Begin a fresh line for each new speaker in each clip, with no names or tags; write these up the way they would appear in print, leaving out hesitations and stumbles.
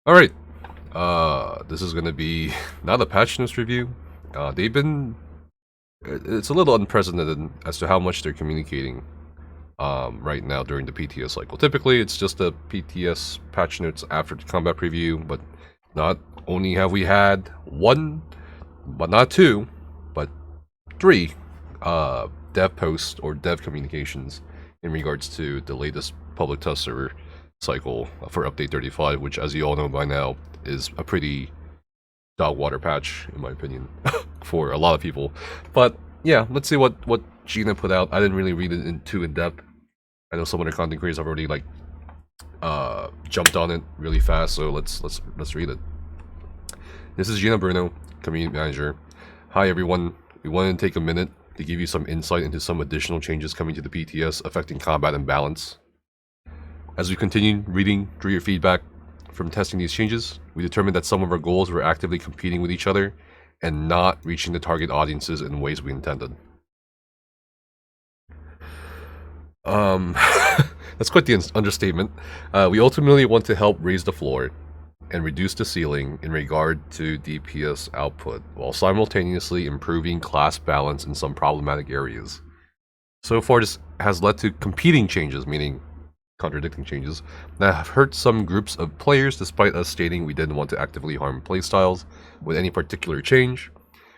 Alright, this is gonna be not a patch notes review. It's a little unprecedented as to how much they're communicating right now during the PTS cycle. Typically, it's just a PTS patch notes after the combat preview, but not only have we had one, but not two, but three dev posts or dev communications in regards to the latest public test server cycle for update 35, which, as you all know by now, is a pretty dog water patch, in my opinion, for a lot of people. But yeah, let's see what Gina put out. I didn't really read it too in depth. I know some of the content creators have already jumped on it really fast, so let's read it. This is Gina Bruno, community manager. Hi everyone. We wanted to take a minute to give you some insight into some additional changes coming to the PTS affecting combat and balance. As we continued reading through your feedback from testing these changes, we determined that some of our goals were actively competing with each other and not reaching the target audiences in ways we intended. That's quite the understatement. We ultimately want to help raise the floor and reduce the ceiling in regard to DPS output, while simultaneously improving class balance in some problematic areas. So far, this has led to competing changes, meaning contradicting changes, that have hurt some groups of players despite us stating we didn't want to actively harm playstyles with any particular change.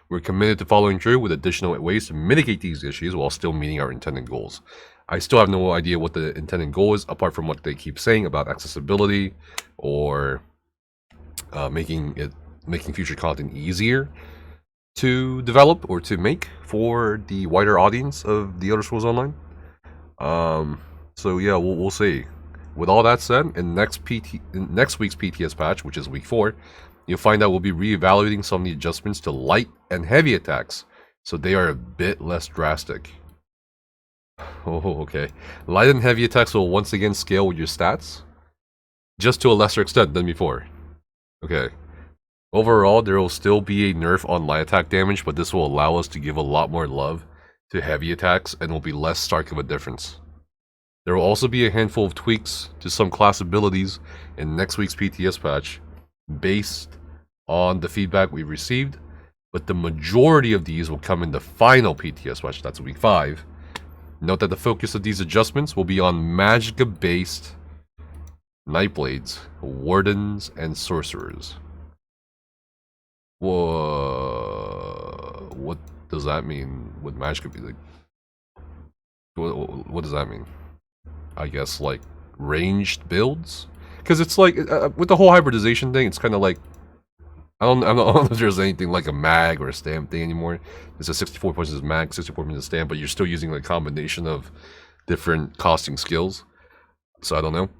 We're committed to following through with additional ways to mitigate these issues while still meeting our intended goals. I still have no idea what the intended goal is, apart from what they keep saying about accessibility or making future content easier to develop or to make for the wider audience of The Elder Scrolls Online. So yeah, we'll see. With all that said, in next week's PTS patch, which is week 4, you'll find out we'll be reevaluating some of the adjustments to light and heavy attacks, so they are a bit less drastic. Oh, okay. Light and heavy attacks will once again scale with your stats, just to a lesser extent than before. Okay. Overall, there will still be a nerf on light attack damage, but this will allow us to give a lot more love to heavy attacks and will be less stark of a difference. There will also be a handful of tweaks to some class abilities in next week's PTS patch based on the feedback we've received, but the majority of these will come in the final PTS patch, that's week 5. Note that the focus of these adjustments will be on Magicka-based Nightblades, Wardens, and Sorcerers. Whoa, what does that mean with Magicka? What does that mean? I guess, like, ranged builds? Because it's like, with the whole hybridization thing, it's kind of like, I don't know if there's anything like a mag or a stamp thing anymore. It's a 64 points as mag, 64 points as stamp, but you're still using like a combination of different costing skills. So I don't know.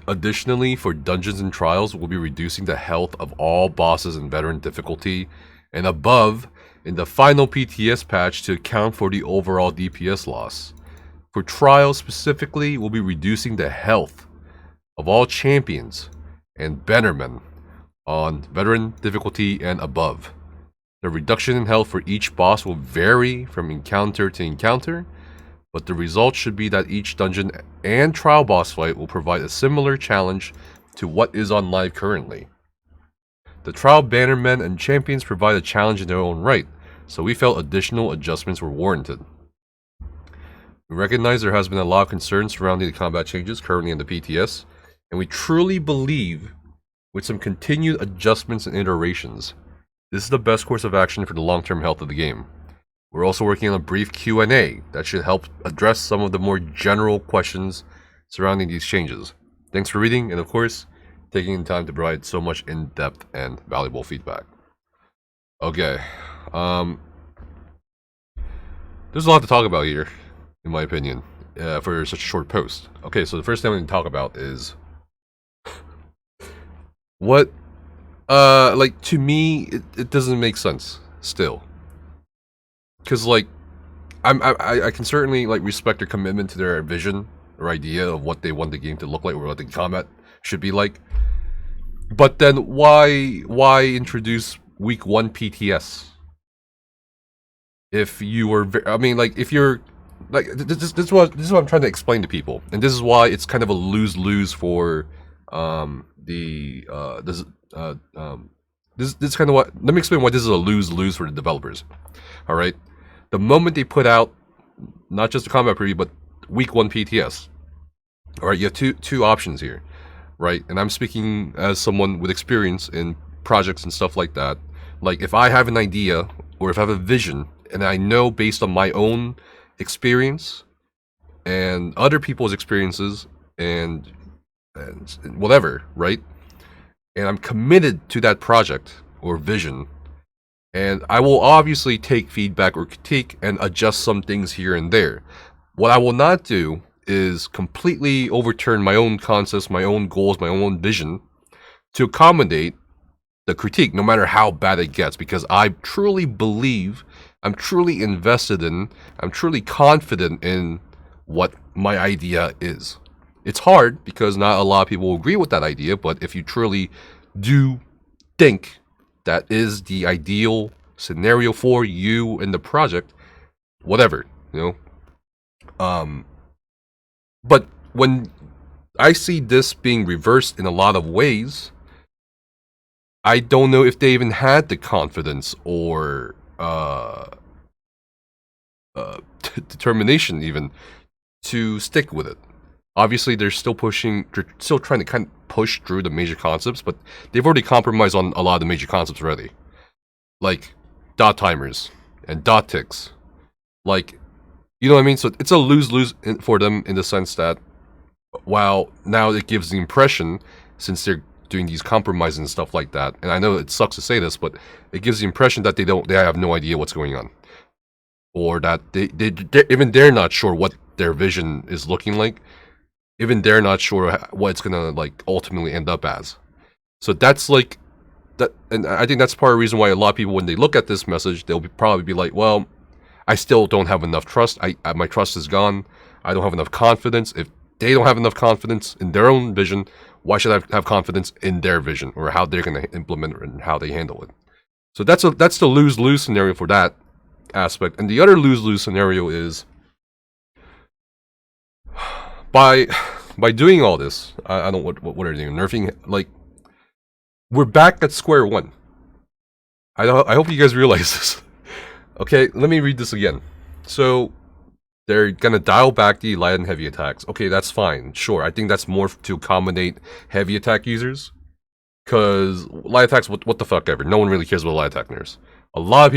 Additionally, for dungeons and trials, we'll be reducing the health of all bosses in veteran difficulty and above in the final PTS patch to account for the overall DPS loss. For trials specifically, we'll be reducing the health of all champions and bannermen on veteran difficulty and above. The reduction in health for each boss will vary from encounter to encounter, but the result should be that each dungeon and trial boss fight will provide a similar challenge to what is on live currently. The trial bannermen and champions provide a challenge in their own right, so we felt additional adjustments were warranted. We recognize there has been a lot of concern surrounding the combat changes currently in the PTS, and we truly believe, with some continued adjustments and iterations, this is the best course of action for the long-term health of the game. We're also working on a brief Q&A that should help address some of the more general questions surrounding these changes. Thanks for reading, and of course, taking the time to provide so much in-depth and valuable feedback. Okay, there's a lot to talk about here, in my opinion, for such a short post. Okay, so the first thing I'm going to talk about is what, like, to me, it doesn't make sense, still. Because, like, I can certainly, like, respect their commitment to their vision or idea of what they want the game to look like or what the combat should be like. But then why introduce week 1 PTS? If you were, I mean, like, if you're, like, this is what I'm trying to explain to people. And this is why it's kind of a lose-lose for This is kind of what. Let me explain why this is a lose-lose for the developers. All right, the moment they put out not just the combat preview but week 1 PTS. All right, you have two options here, right? And I'm speaking as someone with experience in projects and stuff like that. Like, if I have an idea or if I have a vision and I know based on my own experience and other people's experiences and whatever, right? And I'm committed to that project or vision, and I will obviously take feedback or critique and adjust some things here and there. What I will not do is completely overturn my own concepts, my own goals, my own vision to accommodate the critique, no matter how bad it gets, because I truly believe, I'm truly invested in, I'm truly confident in what my idea is. It's hard because not a lot of people agree with that idea, but if you truly do think that is the ideal scenario for you in the project, whatever, you know. But when I see this being reversed in a lot of ways, I don't know if they even had the confidence or determination even to stick with it. Obviously, they're still trying to kind of push through the major concepts, but they've already compromised on a lot of the major concepts already. Like dot timers and dot ticks. Like, you know what I mean? So it's a lose-lose for them in the sense that, while now it gives the impression, since they're doing these compromises and stuff like that, and I know it sucks to say this, but it gives the impression that they have no idea what's going on. Or that they're not sure what their vision is looking like. Even they're not sure what it's gonna like ultimately end up as. So that's like that, and I think that's part of the reason why a lot of people, when they look at this message, they'll probably be like, "Well, I still don't have enough trust. My trust is gone. I don't have enough confidence. If they don't have enough confidence in their own vision, why should I have confidence in their vision or how they're gonna implement it and how they handle it?" So that's the lose-lose scenario for that aspect. And the other lose-lose scenario is, by doing all this, I don't what are they doing? Nerfing, like, we're back at square one. I hope you guys realize this. Okay, let me read this again. So they're gonna dial back the light and heavy attacks. Okay, that's fine. Sure, I think that's more to accommodate heavy attack users. Cause light attacks, what the fuck ever. No one really cares about light attack nerfs. A lot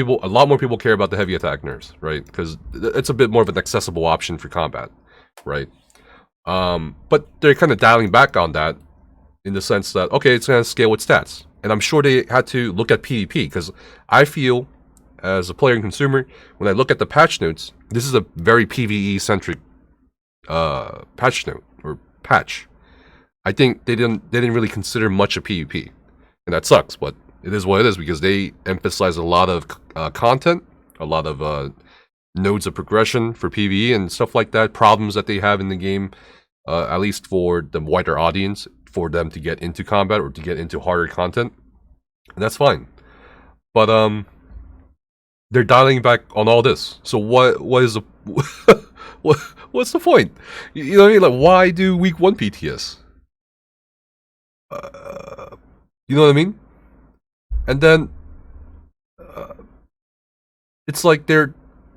more people care about the heavy attack nerfs, right? Because it's a bit more of an accessible option for combat, right? But they're kind of dialing back on that in the sense that, okay, it's going to scale with stats. And I'm sure they had to look at PvP, because I feel, as a player and consumer, when I look at the patch notes, this is a very PvE-centric patch note, or patch. I think they didn't really consider much of PvP. And that sucks, but it is what it is, because they emphasize a lot of content, a lot of nodes of progression for PvE and stuff like that, problems that they have in the game, at least for the wider audience, for them to get into combat or to get into harder content. And that's fine. But they're dialing back on all this. So what is the what's the point? You know what I mean? Like, why do week 1 PTS? You know what I mean? And then it's like they're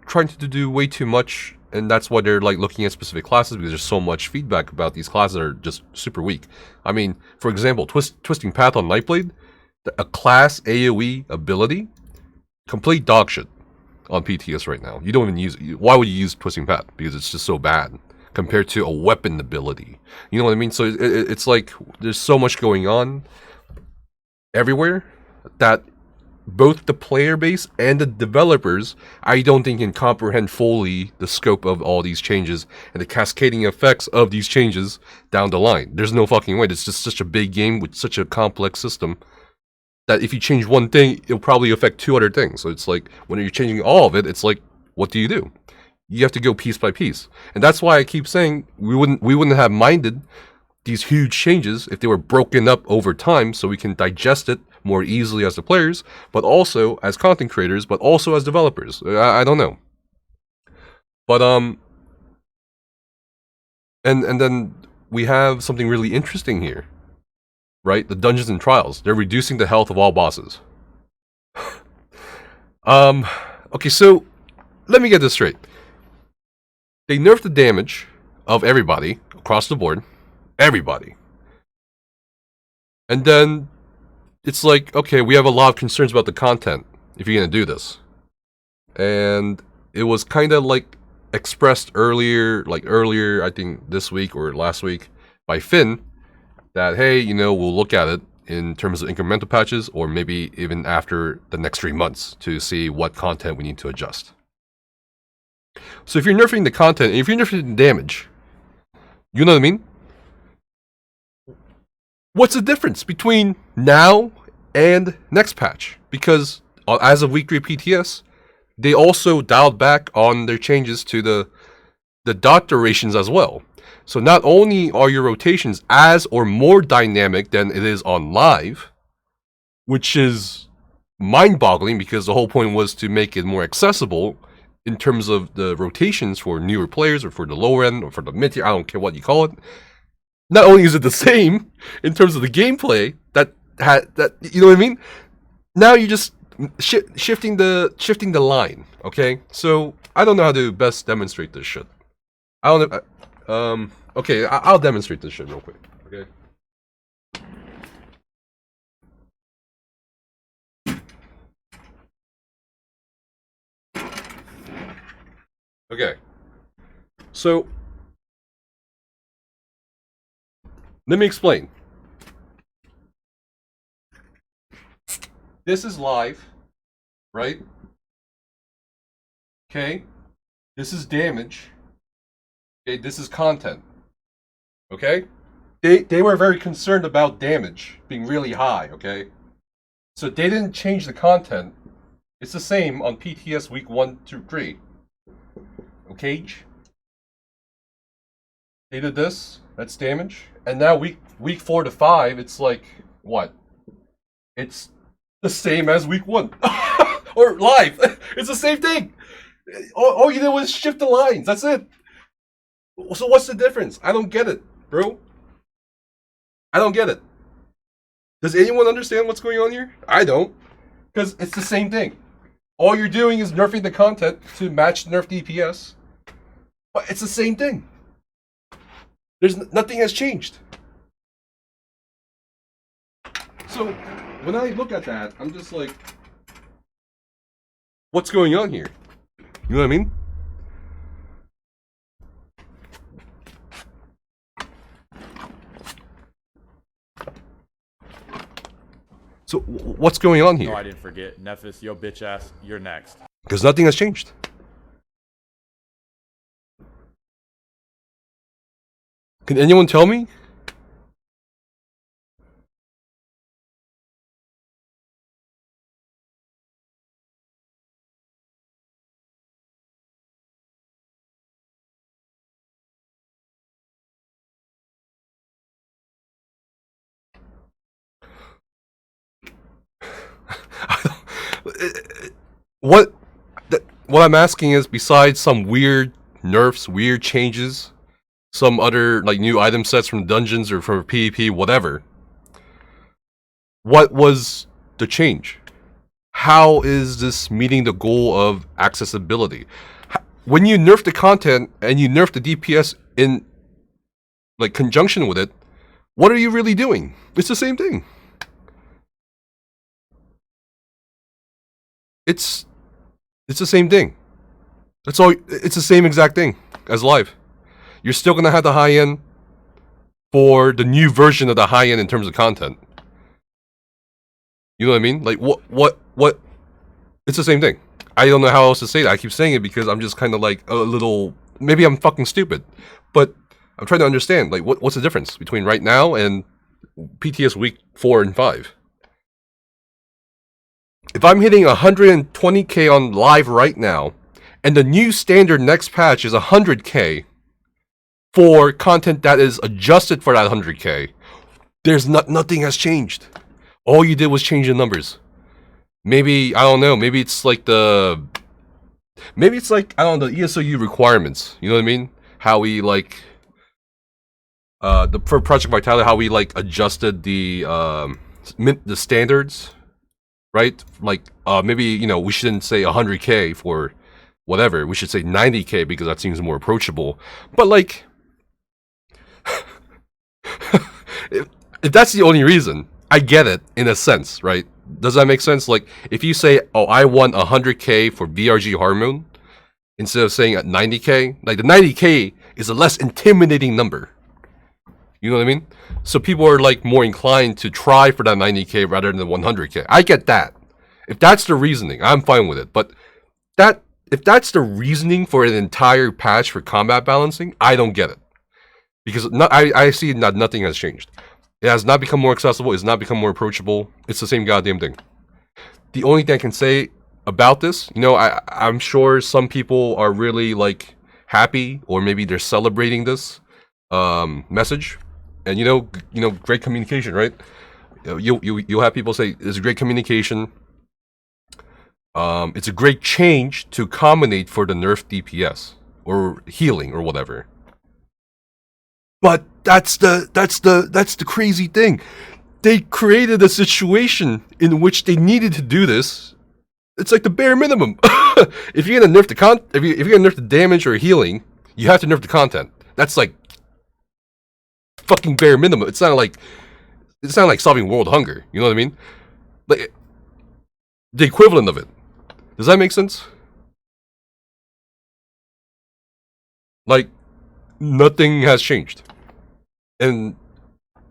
trying to do way too much, and that's why they're like looking at specific classes, because there's so much feedback about these classes that are just super weak. I mean, for example, Twisting Path on Nightblade, a class AoE ability, complete dog shit on PTS right now. You don't even use it. Why would you use Twisting Path? Because it's just so bad compared to a weapon ability. You know what I mean? So it's like there's so much going on everywhere that both the player base and the developers, I don't think, can comprehend fully the scope of all these changes and the cascading effects of these changes down the line. There's no fucking way. It's just such a big game with such a complex system that if you change one thing, it'll probably affect 2 other things. So it's like, when you're changing all of it, it's like, what do? You have to go piece by piece. And that's why I keep saying we wouldn't have minded these huge changes if they were broken up over time, so we can digest it more easily as the players, but also as content creators, but also as developers. I don't know. But and then we have something really interesting here. right? The dungeons and trials. They're reducing the health of all bosses. Okay, so let me get this straight. They nerfed the damage of everybody across the board. Everybody. And then it's like, okay, we have a lot of concerns about the content if you're going to do this. And it was kind of like expressed earlier, I think this week or last week by Finn, that, hey, you know, we'll look at it in terms of incremental patches or maybe even after the next 3 months to see what content we need to adjust. So if you're nerfing the content, if you're nerfing the damage, you know what I mean? What's the difference between now and next patch? Because as of week 3 PTS, they also dialed back on their changes to the dot durations as well. So not only are your rotations as or more dynamic than it is on live, which is mind-boggling because the whole point was to make it more accessible in terms of the rotations for newer players or for the lower end or for the mid-tier, I don't care what you call it. Not only is it the same in terms of the gameplay that you know what I mean? Now you're just shifting the line, okay? So I don't know how to best demonstrate this shit. I don't know. Okay, I'll demonstrate this shit real quick. Okay. Okay. So let me explain. This is live, right? Okay. This is damage. Okay, this is content. Okay? They were very concerned about damage being really high, okay? So they didn't change the content. It's the same on PTS week 1 through 3. Okay? They did this, that's damage. And now week 4 to 5, it's like, what? It's the same as week 1. Or live. It's the same thing. All you did was shift the lines, that's it. So what's the difference? I don't get it, bro. I don't get it. Does anyone understand what's going on here? I don't. Because it's the same thing. All you're doing is nerfing the content to match nerf DPS. But it's the same thing. Nothing has changed. So when I look at that, I'm just like, what's going on here? You know what I mean? So, what's going on here?
No, I didn't forget. Nephis, yo bitch ass, you're next.
Because nothing has changed. Can anyone tell me? What I'm asking is, besides some weird nerfs, weird changes, some other like new item sets from dungeons or from PvP, whatever, what was the change? How is this meeting the goal of accessibility? When you nerf the content and you nerf the DPS in like conjunction with it, what are you really doing? It's the same thing. It's the same thing. That's all. It's the same exact thing as live. You're still gonna have the high end for the new version of the high end in terms of content. You know what I mean? Like what? It's the same thing. I don't know how else to say that. I keep saying it because I'm just kind of like a little. Maybe I'm fucking stupid, but I'm trying to understand. Like what's the difference between right now and PTS week 4 and 5? If I'm hitting 120k on live right now, and the new standard next patch is 100k for content that is adjusted for that 100k, nothing has changed. All you did was change the numbers. Maybe, I don't know, maybe it's like the ESOU requirements. You know what I mean? How we like for Project Vitality, how we like adjusted the standards, right? Like maybe we shouldn't say 100K for whatever. We should say 90K because that seems more approachable. But like, if that's the only reason, I get it in a sense, right? Does that make sense? Like, if you say, oh, I want 100K for VRG Harmoon, instead of saying at 90K, like the 90K is a less intimidating number. You know what I mean? So people are like more inclined to try for that 90K rather than the 100K. I get that. If that's the reasoning, I'm fine with it. But if that's the reasoning for an entire patch for combat balancing, I don't get it. Because I see that nothing has changed. It has not become more accessible. It's not become more approachable. It's the same goddamn thing. The only thing I can say about this, I'm sure some people are really like happy, or maybe they're celebrating this message, and great communication, right? You'll have people say it's great communication. It's a great change to accommodate for the nerf DPS or healing or whatever. But that's the crazy thing. They created a situation in which they needed to do this. It's like the bare minimum. If you're gonna nerf if you're gonna nerf the damage or healing, you have to nerf the content. That's like fucking bare minimum. It's not like solving world hunger. You know what I mean? Like the equivalent of it. Does that make sense? Like nothing has changed. And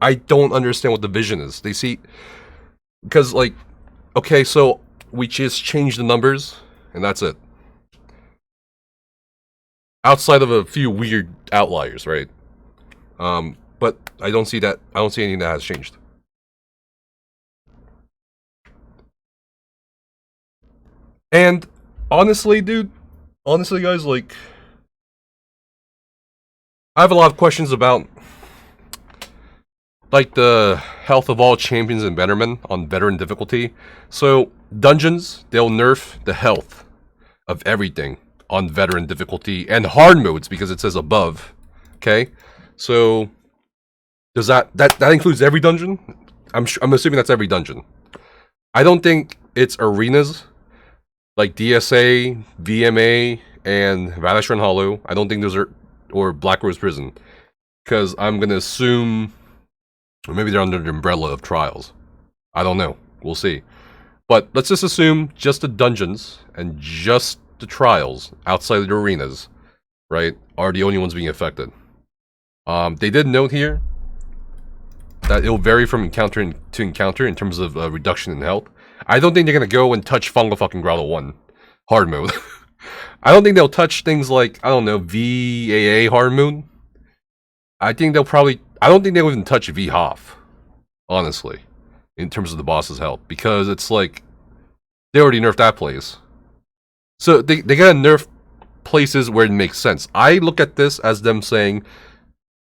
I don't understand what the vision is. They see, because like, okay, so we just change the numbers and that's it. Outside of a few weird outliers, right? But I don't see that. I don't see anything that has changed. And honestly, guys, like, I have a lot of questions about like the health of all champions and veteran on veteran difficulty. So dungeons, they'll nerf the health of everything on veteran difficulty and hard modes because it says above. Okay, so does that includes every dungeon? I'm assuming that's every dungeon. I don't think it's arenas like DSA, VMA, and Valashrun Hollow. I don't think those are, or Black Rose Prison, because I'm gonna assume. Or maybe they're under the umbrella of trials. I don't know. We'll see. But let's just assume just the dungeons and just the trials outside of the arenas, right, are the only ones being affected. They did note here that it'll vary from encounter to encounter in terms of reduction in health. I don't think they're going to go and touch Fungal fucking Grotto 1 hard mode. I don't think they'll touch things like, I don't know, VAA hard mode. I don't think they'll even touch VHOF, honestly, in terms of the boss's health, because it's like, they already nerfed that place. So they gotta nerf places where it makes sense. I look at this as them saying,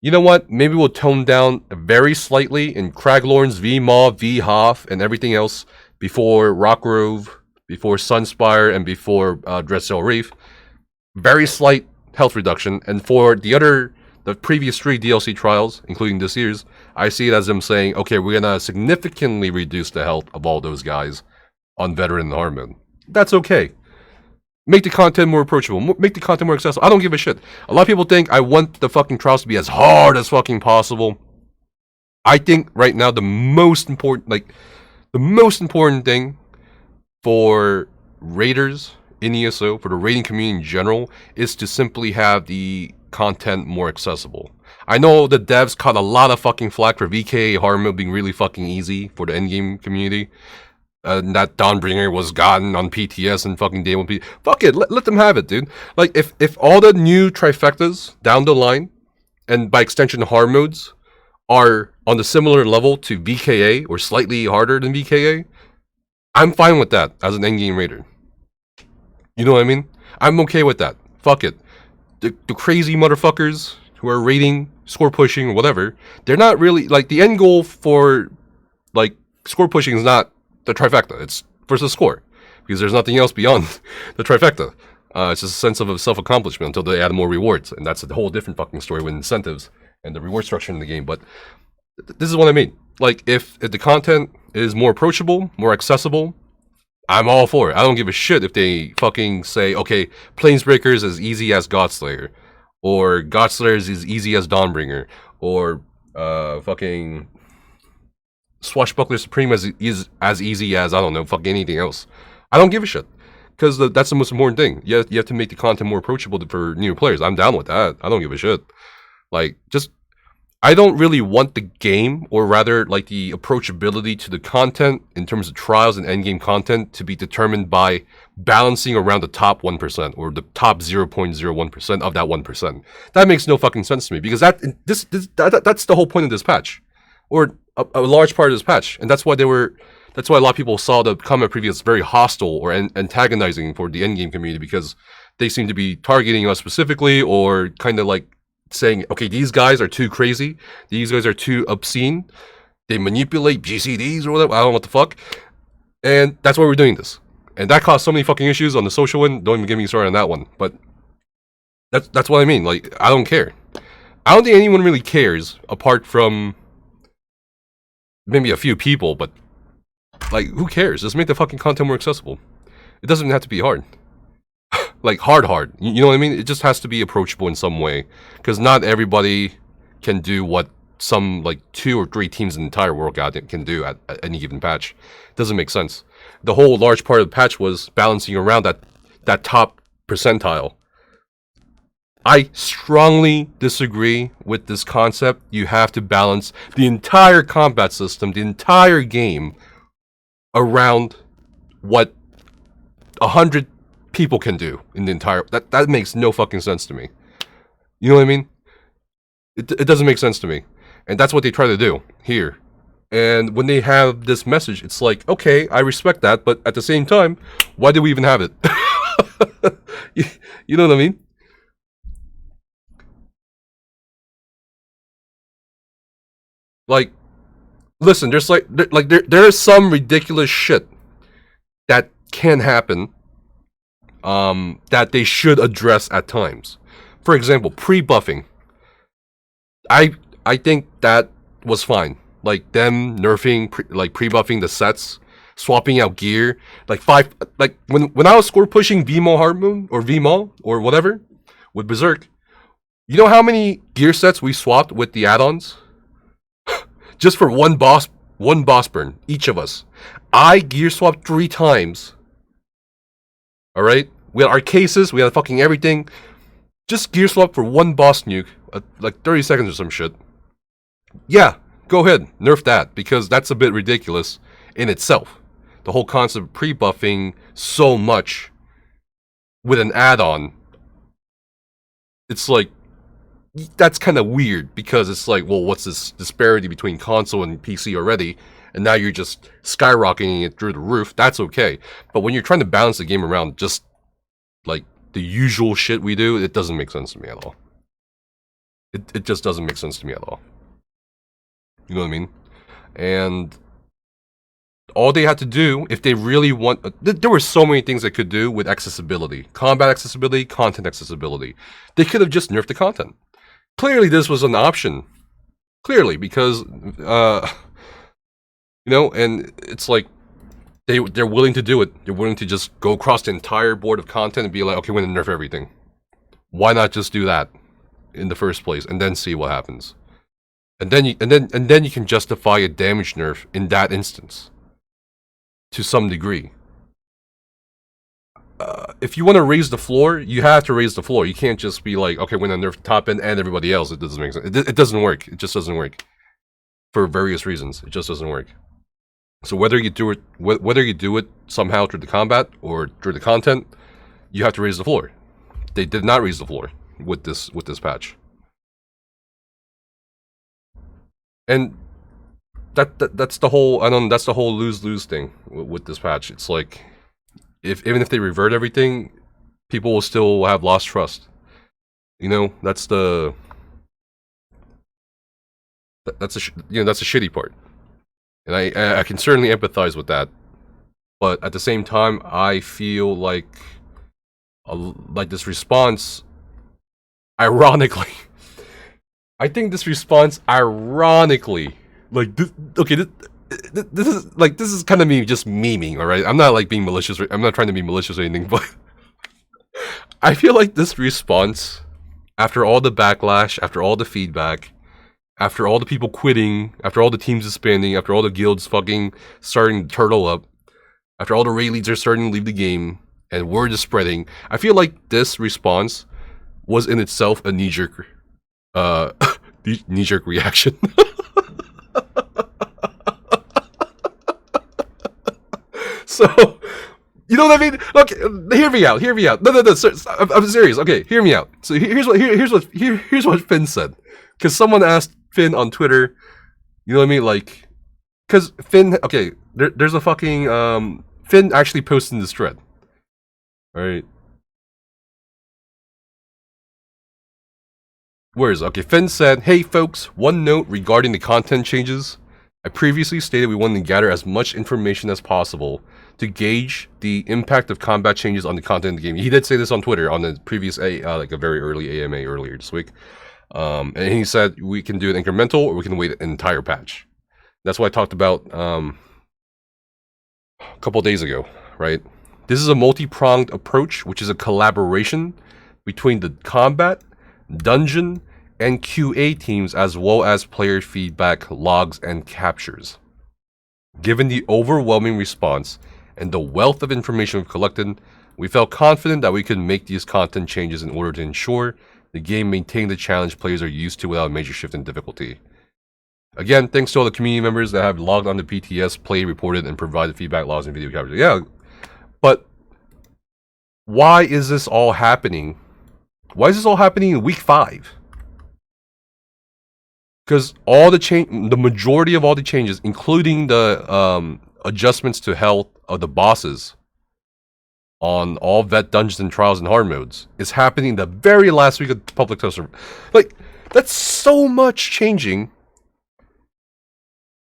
you know what, maybe we'll tone down very slightly in Craglorn's, VMaw, VHOF, and everything else before Rockgrove, before Sunspire, and before Dreadsail Reef. Very slight health reduction, and for the previous 3 DLC trials, including this year's, I see it as them saying, okay, we're gonna significantly reduce the health of all those guys on Veteran and Hard mode. That's okay. Make the content more approachable. Make the content more accessible. I don't give a shit. A lot of people think I want the fucking trials to be as hard as fucking possible. I think right now the most important thing for raiders in ESO, for the raiding community in general, is to simply have the content more accessible. I know the devs caught a lot of fucking flack for VKA hard mode being really fucking easy for the endgame community. That Dawnbringer was gotten on PTS and fucking day 1 Fuck it, let them have it, dude. Like, if all the new trifectas down the line, and by extension hard modes, are on the similar level to VKA, or slightly harder than VKA, I'm fine with that as an endgame raider. You know what I mean? I'm okay with that. Fuck it. The crazy motherfuckers who are raiding, score pushing, or whatever, they're not really, like, the end goal for, like, score pushing is not the trifecta. It's versus score, because there's nothing else beyond the trifecta. It's just a sense of self-accomplishment until they add more rewards, and that's a whole different fucking story with incentives and the reward structure in the game. But this is what I mean. Like, if the content is more approachable, more accessible, I'm all for it. I don't give a shit if they fucking say, okay, Planesbreaker is as easy as Godslayer, or Godslayer is as easy as Dawnbringer, or fucking Swashbuckler Supreme is as easy as, I don't know, fucking anything else. I don't give a shit. Because that's the most important thing. You have to make the content more approachable for new players. I'm down with that. I don't give a shit. Like, just, I don't really want the game, or rather, like, the approachability to the content in terms of trials and endgame content to be determined by balancing around the top 1% or the top 0.01% of that 1%. That makes no fucking sense to me, because that's the whole point of this patch, or a large part of this patch, and that's why a lot of people saw the comment preview as very hostile or antagonizing for the endgame community, because they seem to be targeting us specifically, or kind of like saying, okay, these guys are too crazy, these guys are too obscene, they manipulate GCDs or whatever, I don't know what the fuck, and that's why we're doing this. And that caused so many fucking issues on the social one, don't even get me started on that one, but that's what I mean. Like, I don't care. I don't think anyone really cares, apart from maybe a few people, but like, who cares? Just make the fucking content more accessible. It doesn't have to be hard. Like, hard. You know what I mean? It just has to be approachable in some way. Because not everybody can do what some, like, 2 or 3 teams in the entire world can do at any given patch. It doesn't make sense. The whole large part of the patch was balancing around that top percentile. I strongly disagree with this concept. You have to balance the entire combat system, the entire game, around what 100 people can do in the entire... That makes no fucking sense to me. You know what I mean? It doesn't make sense to me. And that's what they try to do here. And when they have this message, it's like, okay, I respect that, but at the same time, why do we even have it? You know what I mean? Like, listen, there's there is some ridiculous shit that can happen, that they should address at times. For example, pre-buffing. I think that was fine. Like, them nerfing, pre-buffing the sets, swapping out gear. Like, when I was score pushing VMO Hardmoon, or VMO, or whatever, with Berserk, you know how many gear sets we swapped with the add-ons? Just for one boss burn, each of us. I gear swapped 3 times. Alright? We had our cases, we had fucking everything. Just gear swap for one boss nuke, like 30 seconds or some shit. Yeah, go ahead, nerf that, because that's a bit ridiculous in itself. The whole concept of pre-buffing so much with an add-on. It's like, that's kind of weird, because it's like, well, what's this disparity between console and PC already, and now you're just skyrocketing it through the roof? That's okay. But when you're trying to balance the game around just like the usual shit we do, it doesn't make sense to me at all. It just doesn't make sense to me at all. You know what I mean? And all they had to do, if they really want... there were so many things they could do with accessibility. Combat accessibility, content accessibility. They could have just nerfed the content. Clearly this was an option. Clearly, because, you know, and it's like, they're willing to do it. They're willing to just go across the entire board of content and be like, okay, we're gonna nerf everything. Why not just do that in the first place, and then see what happens? And then you can justify a damage nerf in that instance, to some degree. If you want to raise the floor, you have to raise the floor. You can't just be like, okay, we're gonna nerf the top end and everybody else. It doesn't make sense. It doesn't work. It just doesn't work. For various reasons, it just doesn't work. So whether you do it somehow through the combat or through the content, you have to raise the floor. They did not raise the floor with this patch. And that's the whole, I don't know, that's the whole lose-lose thing with this patch. It's like, even if they revert everything, people will still have lost trust. You know, that's the shitty part. And I can certainly empathize with that. But at the same time, I feel like this response, ironically, I think this response, ironically, like this, okay, this is kind of me just memeing, all right? I'm not like being malicious. I'm not trying to be malicious or anything, but I feel like this response, after all the backlash, after all the feedback, after all the people quitting, after all the teams disbanding, after all the guilds fucking starting to turtle up, after all the raid leads are starting to leave the game, and word is spreading, I feel like this response was in itself a knee-jerk knee-jerk reaction. So, you know what I mean? Okay, hear me out. No, sir, I'm serious. Okay, hear me out. So here's what Finn said. Because someone asked Finn on Twitter, you know what I mean? Like, because Finn, okay, there's a fucking, Finn actually posted in this thread. Alright. Where is it? Okay, Finn said, hey folks, one note regarding the content changes. I previously stated we wanted to gather as much information as possible to gauge the impact of combat changes on the content of the game. He did say this on Twitter on the previous, like a very early AMA earlier this week. And he said we can do an incremental or we can wait an entire patch. That's what I talked about a couple days ago, right? This is a multi-pronged approach, which is a collaboration between the combat, dungeon, and QA teams, as well as player feedback, logs, and captures. Given the overwhelming response and the wealth of information we've collected, we felt confident that we could make these content changes in order to ensure the game maintained the challenge players are used to without a major shift in difficulty. Again, thanks to all the community members that have logged on to PTS, played, reported, and provided feedback, logs, and video captures. Yeah, but why is this all happening? Why is this all happening in week 5? Because all the majority of all the changes, including the adjustments to health of the bosses on all vet dungeons and trials and hard modes, is happening the very last week of the public test. Like, that's so much changing.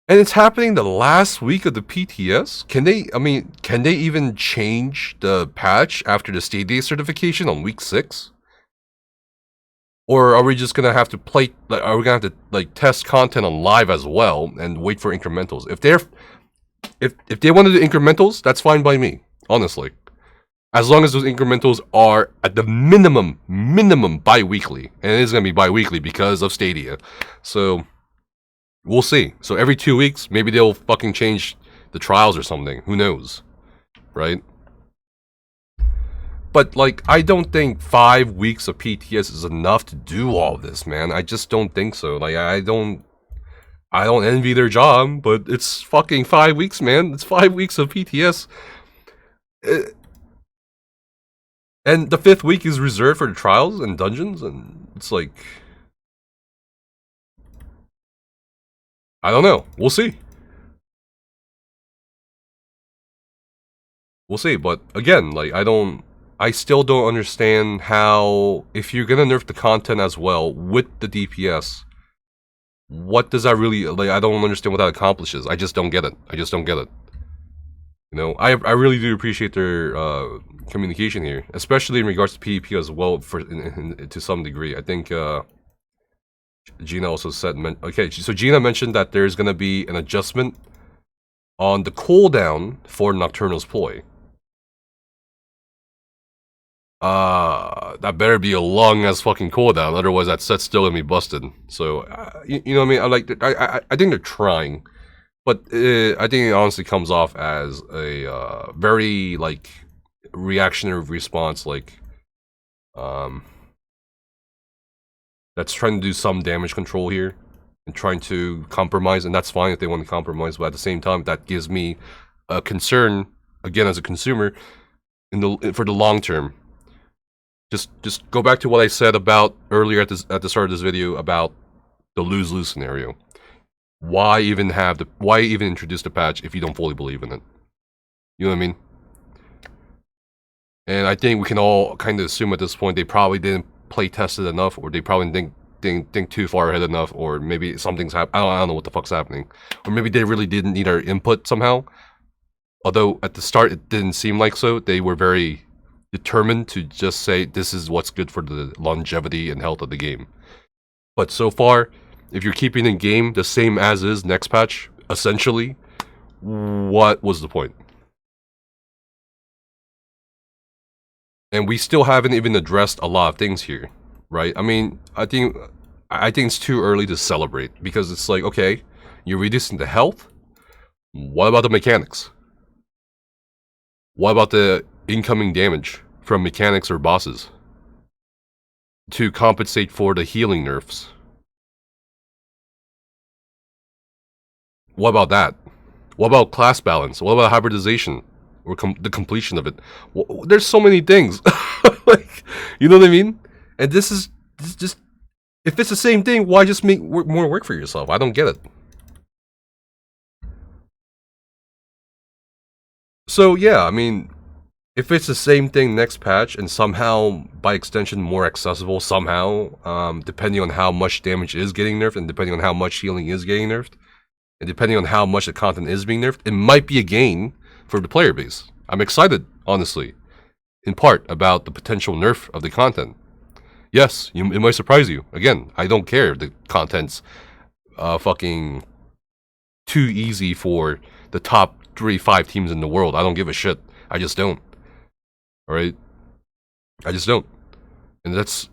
And it's happening the last week of the PTS? Can they even change the patch after the Stadia certification on week 6? Or are we just gonna have to play? Like, are we gonna have to like test content on live as well and wait for incrementals? If they want to do incrementals, that's fine by me, honestly. As long as those incrementals are at the minimum bi-weekly, and it is gonna be bi-weekly because of Stadia. So we'll see. So every 2 weeks, maybe they'll fucking change the trials or something. Who knows, right? But, like, I don't think 5 weeks of PTS is enough to do all this, man. I just don't think so. Like, I don't envy their job, but it's fucking 5 weeks, man. It's 5 weeks of PTS. And the 5th week is reserved for the trials and dungeons, and it's like, I don't know. We'll see. We'll see, but again, like, I still don't understand how, if you're gonna nerf the content as well with the DPS, what does that really, like, I don't understand what that accomplishes. I just don't get it. You know, I really do appreciate their communication here, especially in regards to PvP as well, to some degree. I think Gina also said, okay, so Gina mentioned that there's gonna be an adjustment on the cooldown for Nocturnal's ploy. That better be a long as fucking cooldown, otherwise that set's still gonna be busted. So, you know what I mean? I think they're trying, but I think it honestly comes off as a very, like, reactionary response, like, that's trying to do some damage control here, and trying to compromise, and that's fine if they want to compromise, but at the same time, that gives me a concern, again, as a consumer, for the long term. Just go back to what I said about earlier at the start of this video about the lose-lose scenario. Why even introduce the patch if you don't fully believe in it? You know what I mean? And I think we can all kind of assume at this point they probably didn't play test it enough, or they probably didn't think too far ahead enough, or maybe something's happening. I don't know what the fuck's happening, or maybe they really didn't need our input somehow. Although at the start it didn't seem like so. They were very determined to just say this is what's good for the longevity and health of the game. But so far, if you're keeping the game the same as is next patch, essentially, what was the point? And we still haven't even addressed a lot of things here, right? I mean, I think it's too early to celebrate, because it's like, okay, you're reducing the health. What about the mechanics? What about the incoming damage from mechanics or bosses to compensate for the healing nerfs? What about that? What about class balance? What about hybridization or the completion of it? There's so many things. Like, you know what I mean? And this is just, if it's the same thing, why just make more work for yourself? I don't get it. So yeah, I mean, if it's the same thing next patch and somehow, by extension, more accessible somehow, depending on how much damage is getting nerfed and depending on how much healing is getting nerfed, and depending on how much the content is being nerfed, it might be a gain for the player base. I'm excited, honestly, in part, about the potential nerf of the content. Yes, it might surprise you. Again, I don't care if the content's fucking too easy for the top 3-5 teams in the world. I don't give a shit. I just don't. Alright? I just don't. And that's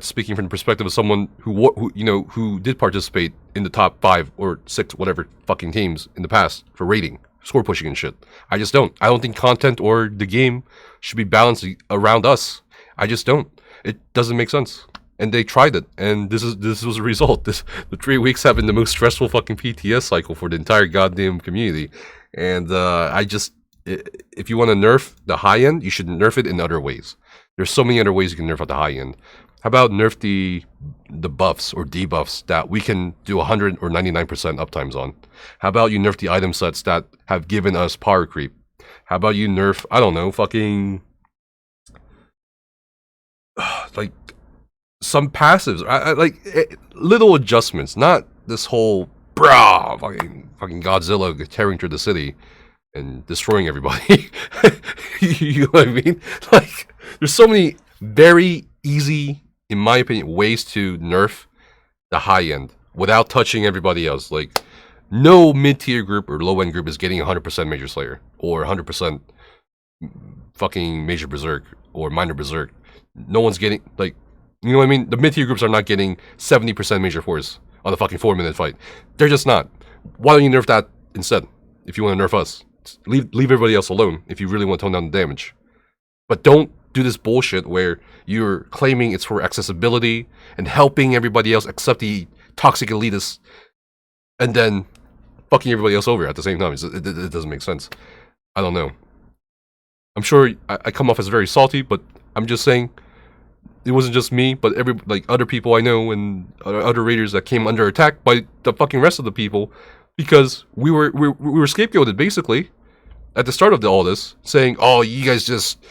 speaking from the perspective of someone who did participate in the top 5 or 6 whatever fucking teams in the past for rating, score pushing and shit. I just don't. I don't think content or the game should be balanced around us. I just don't. It doesn't make sense. And they tried it, and this was a result. The 3 weeks have been the most stressful fucking PTS cycle for the entire goddamn community. And if you want to nerf the high end, you should nerf it in other ways. There's so many other ways you can nerf at the high end. How about nerf the buffs or debuffs that we can do 100 or 99% uptimes on? How about you nerf the item sets that have given us power creep? How about you nerf, I don't know, fucking like some passives, little adjustments, not this whole fucking Godzilla tearing through the city and destroying everybody. You know what I mean? Like, there's so many very easy, in my opinion, ways to nerf the high end without touching everybody else. Like, no mid-tier group or low-end group is getting 100% Major Slayer or 100% fucking Major Berserk or Minor Berserk. No one's getting, like, you know what I mean? The mid-tier groups are not getting 70% Major Force on a fucking 4-minute fight. They're just not. Why don't you nerf that instead? If you want to nerf us, leave everybody else alone if you really want to tone down the damage. But don't do this bullshit where you're claiming it's for accessibility and helping everybody else except the toxic elitists, and then fucking everybody else over at the same time. It doesn't make sense. I don't know. I'm sure I come off as very salty, but I'm just saying it wasn't just me, but other people I know and other raiders that came under attack by the fucking rest of the people, because we were scapegoated basically at the start of all this, saying, "Oh, you guys just,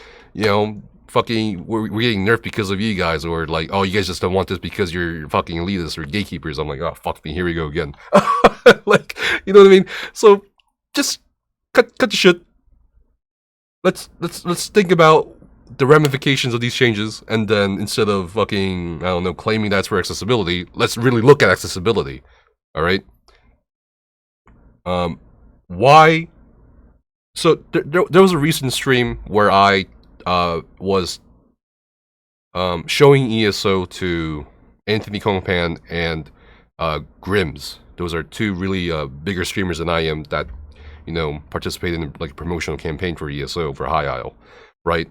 fucking we're getting nerfed because of you guys," or like, "Oh, you guys just don't want this because you're fucking elitists or gatekeepers." I'm like, "Oh, fuck me, here we go again." Like, you know what I mean? So just cut the shit. Let's think about the ramifications of these changes, and then instead of fucking, I don't know, claiming that's for accessibility, let's really look at accessibility. All right. Why? So there was a recent stream where I was showing ESO to Anthony Kongpan and Grims. Those are two really bigger streamers than I am that participated in like a promotional campaign for ESO for High Isle, right?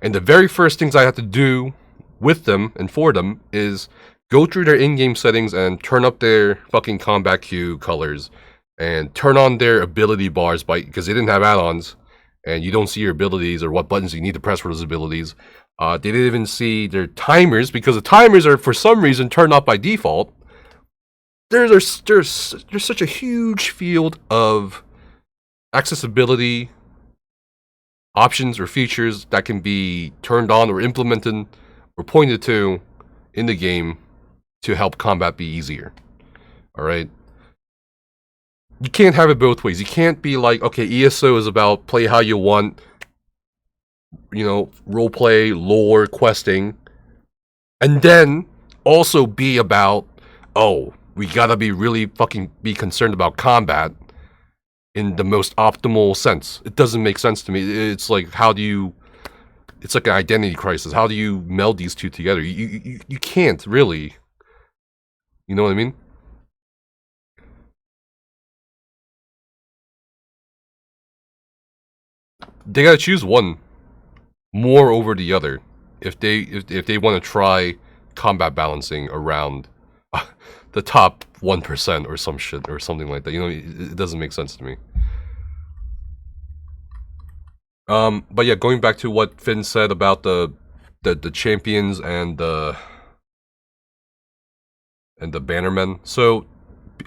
And the very first things I had to do with them and for them is go through their in-game settings and turn up their fucking combat queue colors and turn on their ability bars because they didn't have add-ons and you don't see your abilities or what buttons you need to press for those abilities. They didn't even see their timers because the timers are for some reason turned off by default. There's such a huge field of accessibility options or features that can be turned on or implemented or pointed to in the game to help combat be easier. Alright? You can't have it both ways. You can't be like, okay, ESO is about play how you want, roleplay, lore, questing, and then also be about, oh, we gotta be really fucking be concerned about combat in the most optimal sense. It doesn't make sense to me. It's like, how do you... It's like an identity crisis. How do you meld these two together? You can't, really. You know what I mean? They gotta choose one more over the other if they want to try combat balancing around the top 1% or some shit or something like that. You know, it doesn't make sense to me. But yeah, going back to what Finn said about the champions and the bannermen. So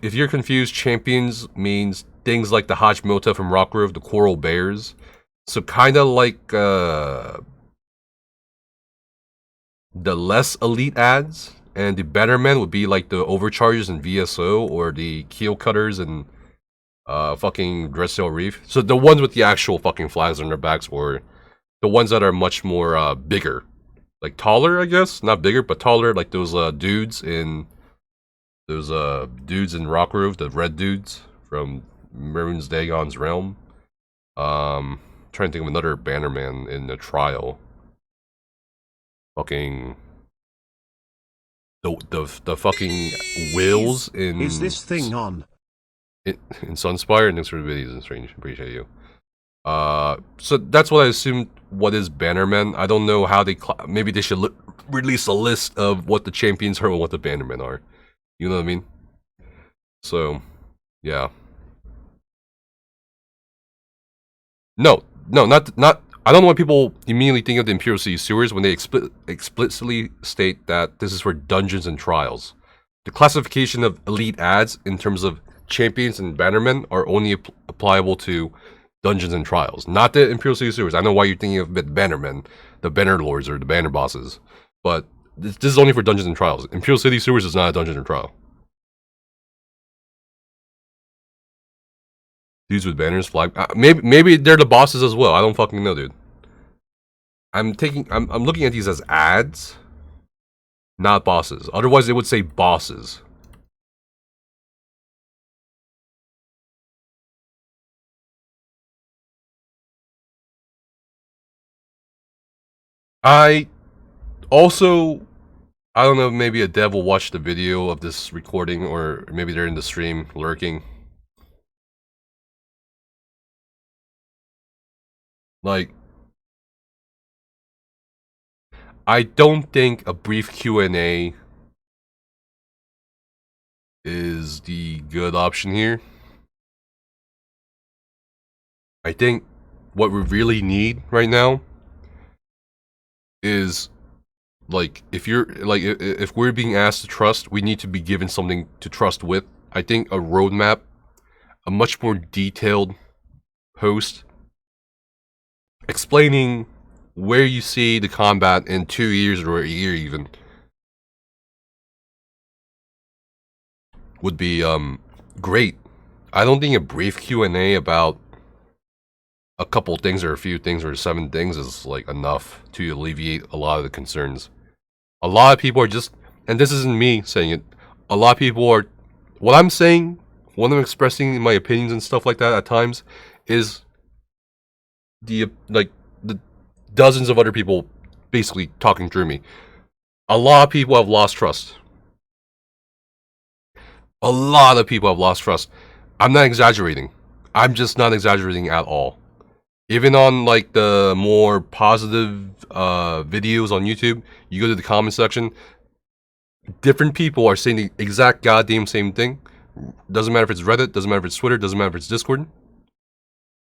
if you're confused, champions means things like the Hajmota from Rockgrove, the Coral Bears. So kind of like the less elite ads, and the bannermen would be like the Overchargers in VSO or the Keel Cutters and fucking Dreadsail Reef. So the ones with the actual fucking flags on their backs, or the ones that are much more bigger, like taller, I guess, not bigger but taller, like those dudes in Rockgrove, the red dudes from Maroon's Dagon's Realm. Trying to think of another bannerman in the trial. Fucking the fucking whales in...
Is this thing on?
In Sunspire, and thanks for the videos and Strange. Appreciate you. So that's what I assumed. What is bannermen? I don't know how they... Maybe they should release a list of what the champions are and what the bannermen are. You know what I mean? So, yeah. No, not. I don't know why people immediately think of the Imperial City Sewers when they explicitly state that this is for dungeons and trials. The classification of elite ads in terms of champions and bannermen are only applicable to dungeons and trials, not the Imperial City Sewers. I know why you're thinking of the bannermen, the banner lords, or the banner bosses, but this is only for dungeons and trials. Imperial City Sewers is not a dungeon or trial. Dudes with banners, flag. Maybe they're the bosses as well. I don't fucking know, dude. I'm looking at these as ads, not bosses. Otherwise, they would say bosses. I don't know, maybe a dev will watch the video of this recording, or maybe they're in the stream lurking. Like, I don't think a brief Q&A is the good option here. I think what we really need right now is, like, if we're being asked to trust, we need to be given something to trust with. I think a roadmap, a much more detailed post explaining where you see the combat in 2 years or a year even would be great. I don't think a brief Q&A about a couple things or a few things or 7 things is like enough to alleviate a lot of the concerns. A lot of people are just, and this isn't me saying it, a lot of people are, what I'm saying, when I'm expressing my opinions and stuff like that at times, is the dozens of other people basically talking through me. A lot of people have lost trust. A lot of people have lost trust. I'm not exaggerating. I'm just not exaggerating at all. Even on like the more positive videos on YouTube, you go to the comment section, different people are saying the exact goddamn same thing. Doesn't matter if it's Reddit, doesn't matter if it's Twitter, doesn't matter if it's Discord.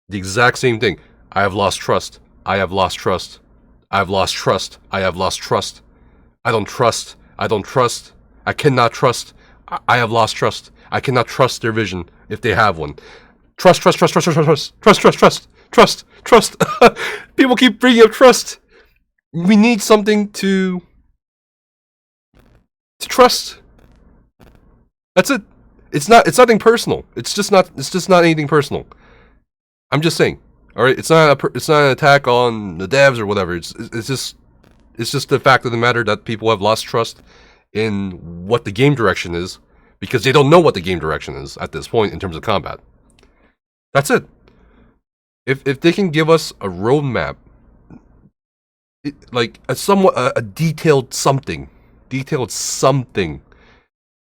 The exact same thing. I have lost trust. I have lost trust. I have lost trust. I have lost trust. I don't trust. I don't trust. I cannot trust. I have lost trust. I cannot trust their vision if they have one. Trust, trust, trust, trust, trust, trust, trust, trust, trust, trust, trust. People keep bringing up trust. We need something to trust. That's it. It's nothing personal. It's just not anything personal. I'm just saying. All right, it's not an attack on the devs or whatever. It's just the fact of the matter that people have lost trust in what the game direction is, because they don't know what the game direction is at this point in terms of combat. That's it. If they can give us a roadmap, like a somewhat a detailed something,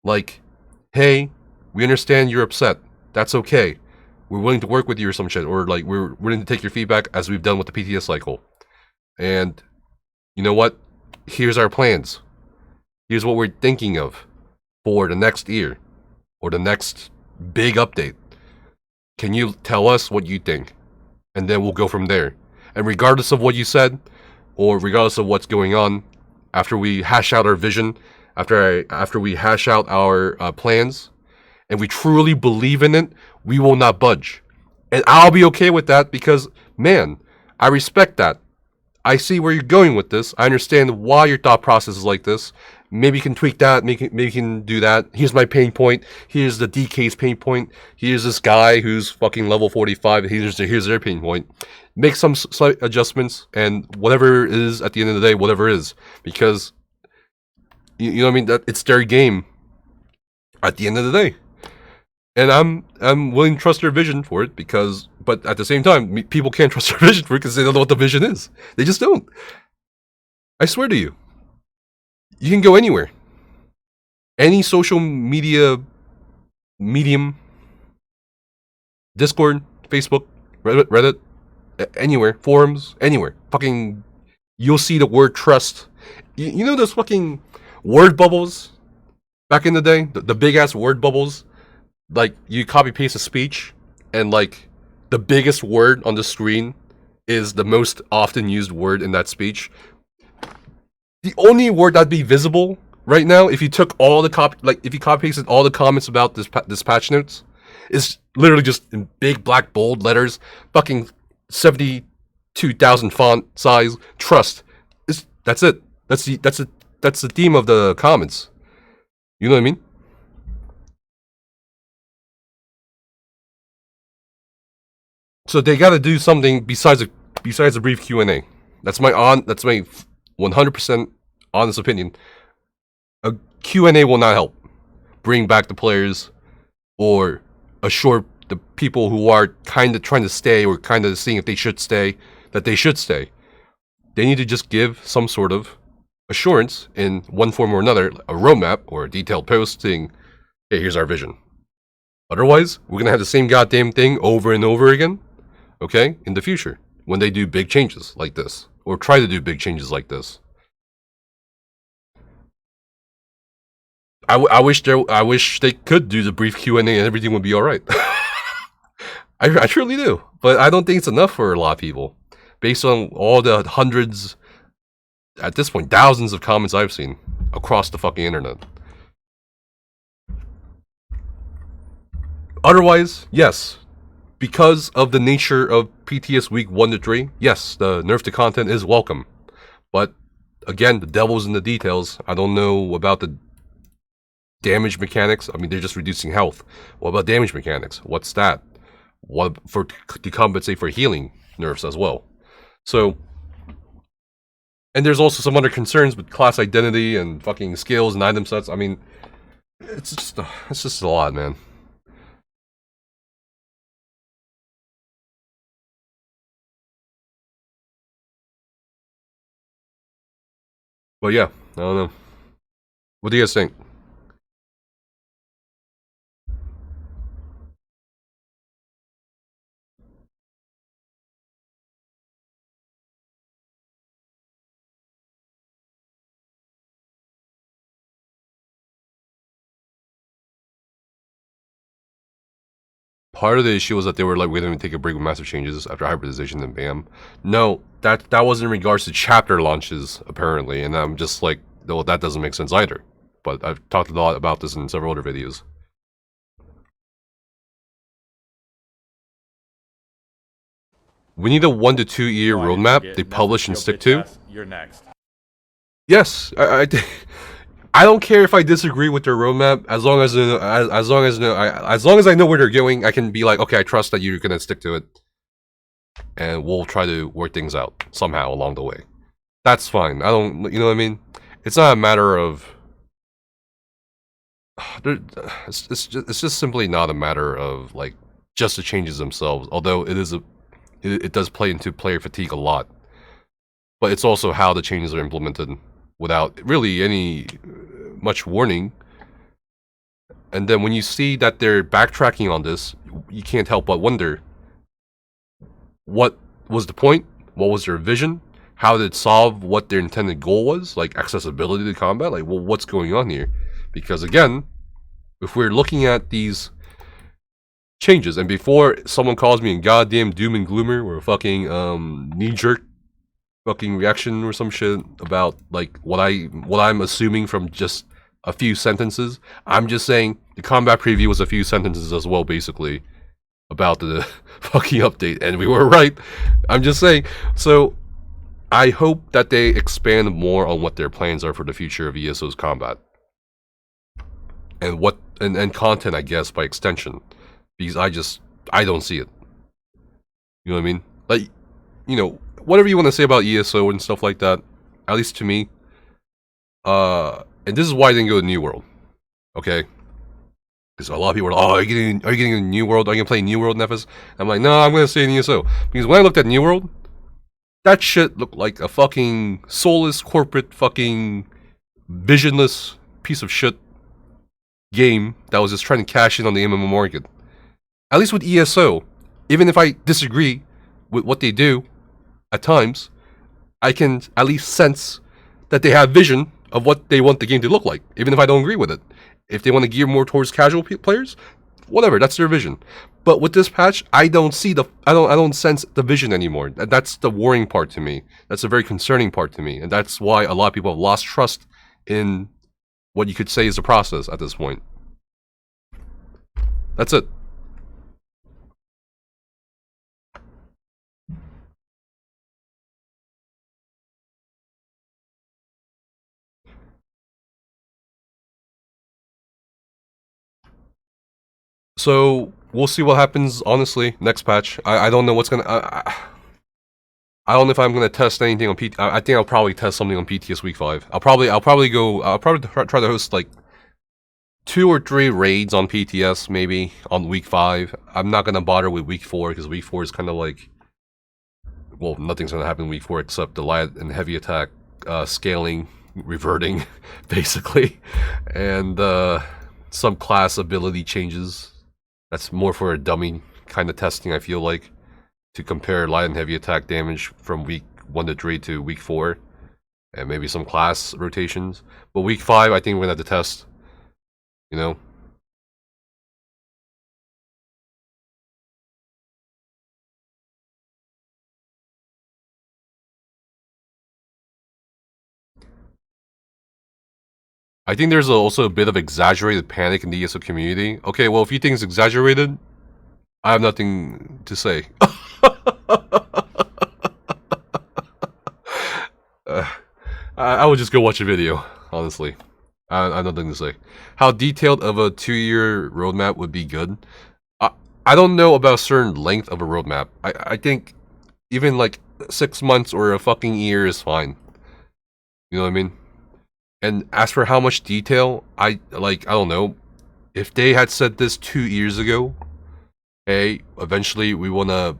like, hey, we understand you're upset. That's okay. We're willing to work with you or some shit, or like we're willing to take your feedback as we've done with the PTS cycle. And you know what? Here's our plans. Here's what we're thinking of for the next year or the next big update. Can you tell us what you think? And then we'll go from there. And regardless of what you said, or regardless of what's going on, after we hash out our vision, after we hash out our plans, and we truly believe in it, we will not budge. And I'll be okay with that because, man, I respect that. I see where you're going with this. I understand why your thought process is like this. Maybe you can tweak that. Maybe you can do that. Here's my pain point. Here's the DK's pain point. Here's this guy who's fucking level 45. Here's their pain point. Make some slight adjustments, and whatever it is at the end of the day, whatever it is, because you know what I mean. That it's their game at the end of the day, and I'm willing to trust their vision for it because. But at the same time, people can't trust their vision for it because they don't know what the vision is. They just don't. I swear to you. You can go anywhere. Any social media medium, Discord, Facebook, Reddit, anywhere, forums, anywhere. Fucking, you'll see the word trust. You know those fucking word bubbles back in the day? The big ass word bubbles? Like, you copy paste a speech, and like, the biggest word on the screen is the most often used word in that speech. The only word that'd be visible right now, if you took all the if you copy pasted all the comments about this patch notes, is literally just in big black bold letters, fucking 72,000 font size. Trust. That's it. That's the theme of the comments. You know what I mean? So they got to do something besides a brief Q&A. That's my 100% honest opinion. A Q&A will not help bring back the players or assure the people who are kind of trying to stay or kind of seeing if they should stay that they should stay. They need to just give some sort of assurance in one form or another, a roadmap or a detailed post saying, hey, here's our vision. Otherwise, we're going to have the same goddamn thing over and over again, okay, in the future when they do big changes like this or try to do big changes like this. I wish they could do the brief Q&A and everything would be all right. I truly do, but I don't think it's enough for a lot of people, based on all the hundreds, at this point, thousands of comments I've seen across the fucking internet. Otherwise, yes, because of the nature of PTS Week 1 to 3, yes, the nerf to content is welcome, but again, the devil's in the details. I don't know about the damage mechanics. I mean, they're just reducing health. What about damage mechanics? What's that? What to compensate for healing nerfs as well? So, and there's also some other concerns with class identity and fucking skills and item sets. I mean, it's just a lot, man. But yeah, I don't know. What do you guys think? Part of the issue was that they were like, we're going to take a break with massive changes after hybridization and bam. No, that was in regards to chapter launches, apparently, and I'm just like, well, that doesn't make sense either. But I've talked a lot about this in several other videos. We need a 1 to 2 year roadmap they publish and stick to.
You're next.
Yes, I don't care if I disagree with their roadmap, as long as I know where they're going. I can be like, okay, I trust that you're gonna stick to it, and we'll try to work things out somehow along the way. That's fine. I don't, you know what I mean? It's not a matter of it's just simply not a matter of like just the changes themselves. Although it does play into player fatigue a lot, but it's also how the changes are implemented without really any much warning. And then when you see that they're backtracking on this, you can't help but wonder, what was the point? What was their vision? How did it solve what their intended goal was? Like accessibility to combat? Like, well, what's going on here? Because again, if we're looking at these changes, and before someone calls me a goddamn doom and gloomer or a fucking knee-jerk fucking reaction or some shit about like what I'm assuming from just a few sentences, I'm just saying the combat preview was a few sentences as well, basically, about the fucking update, and we were right. I'm just saying. So I hope that they expand more on what their plans are for the future of ESO's combat. And what and content, I guess, by extension. Because I don't see it. You know what I mean? Like, you know, whatever you want to say about ESO and stuff like that, at least to me, and this is why I didn't go to New World. Okay? Because a lot of people are like, oh, are you getting a New World? Are you gonna play New World, Nefis? I'm like, no, I'm gonna stay in ESO. Because when I looked at New World, that shit looked like a fucking soulless, corporate, fucking visionless piece of shit game that was just trying to cash in on the MMO market. At least with ESO, even if I disagree with what they do at times, I can at least sense that they have vision of what they want the game to look like, even if I don't agree with it. If they want to gear more towards casual players, whatever, that's their vision. But with this patch, I don't see I don't sense the vision anymore. That's the worrying part to me. That's a very concerning part to me, and that's why a lot of people have lost trust in what you could say is the process at this point. That's it. So we'll see what happens. Honestly, next patch, I don't know what's gonna. I don't know if I'm gonna test anything on PT. I think I'll probably test something on PTS week 5. I'll probably try to host like 2 or 3 raids on PTS maybe on week 5. I'm not gonna bother with week 4 because week 4 is kind of like, well, nothing's gonna happen in week 4 except the light and heavy attack scaling, reverting, basically, and some class ability changes. That's more for a dummy kind of testing, I feel like, to compare light and heavy attack damage from week 1 to 3 to week 4, and maybe some class rotations. But week 5, I think we're gonna have to test, you know. I think there's also a bit of exaggerated panic in the ESO community. Okay, well, if you think it's exaggerated, I have nothing to say. I would just go watch a video, honestly. I have nothing to say. How detailed of a 2-year roadmap would be good? I don't know about a certain length of a roadmap. I think even like 6 months or a fucking year is fine. You know what I mean? And as for how much detail, I don't know. If they had said this 2 years ago, hey, eventually we want to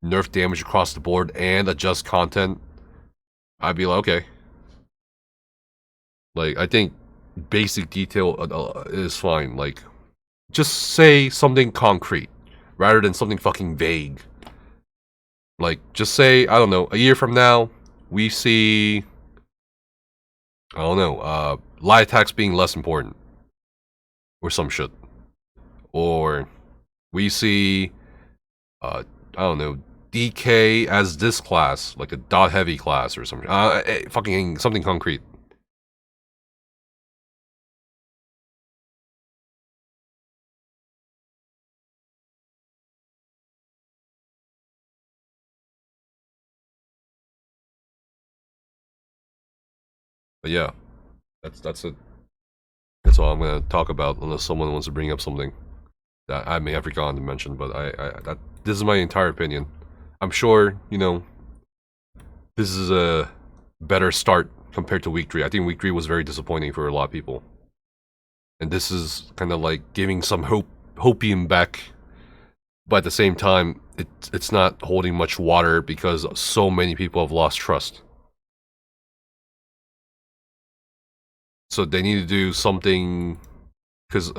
nerf damage across the board and adjust content, I'd be like, okay. Like, I think basic detail is fine. Like, just say something concrete rather than something fucking vague. Like, just say, I don't know, a year from now, we see, I don't know, light attacks being less important. Or some shit. Or we see, I don't know, DK as this class, like a dot heavy class or something. Fucking something concrete. But yeah, that's it. That's all I'm gonna talk about, unless someone wants to bring up something that I may have forgotten to mention. But this is my entire opinion. I'm sure, you know, this is a better start compared to week 3. I think week 3 was very disappointing for a lot of people. And this is kind of like giving some hopium back, but at the same time, it's not holding much water because so many people have lost trust. So they need to do something, because